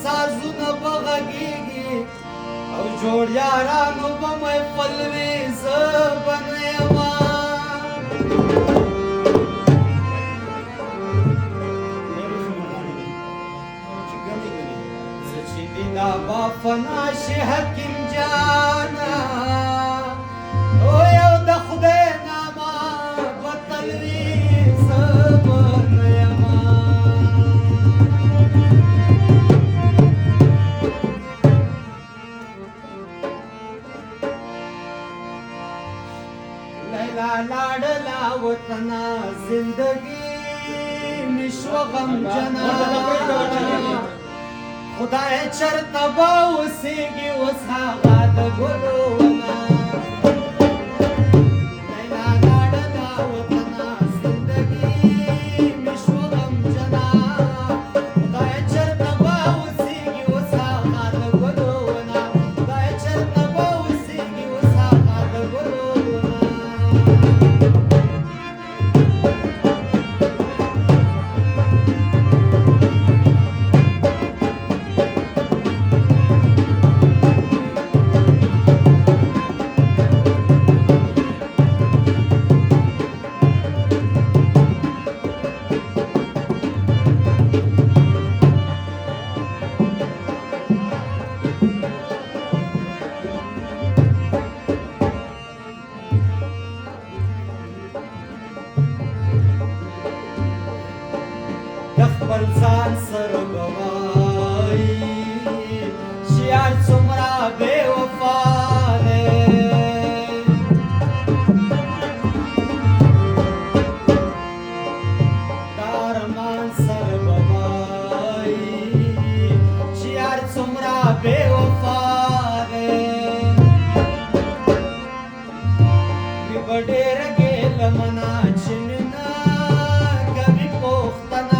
سازونه بغږیږي او جوړ یارانو په محفل وي زه به نه یمه زه چې دي دا به فنا شي حکیم جانا او یو د خدای نامه به تل وي زه به نه یمه لیلا لاړلا وطنا زندگی مشو غم جنا خدای چرته به اوسېږي اوس هغه د ګلو ونه لیلا لاړلا وطنا زندگی مشو غم جنا خدای چرته به اوسېږي اوس هغه د ګلو ونه خدای چرته به اوسېږي اوس هغه د ګلو خپل ځان سره به وایي چې یار څومره بې وفا دی د ارمان سره به وایي چې یار څومره بې وفا دی وي به ډېره ګیله چې مینه کوي پوښتنه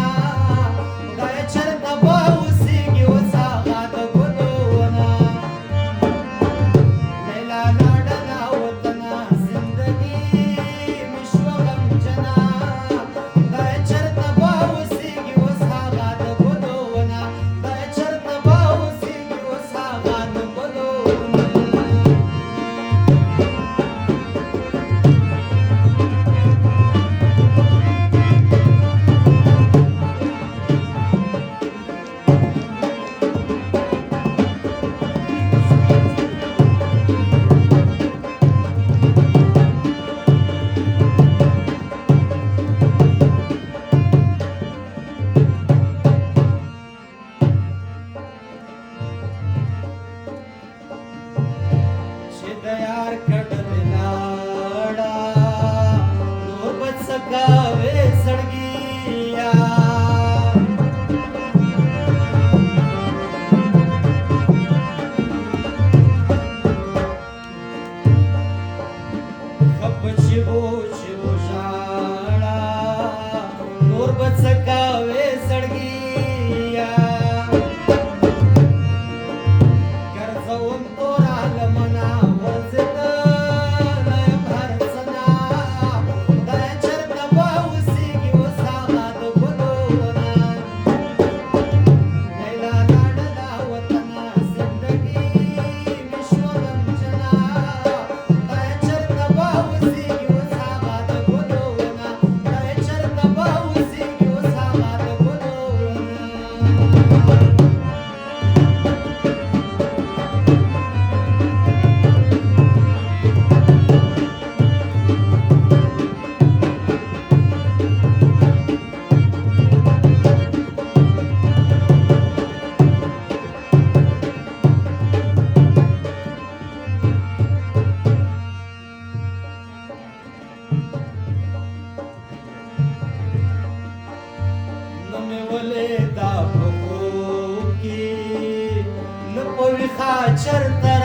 چرته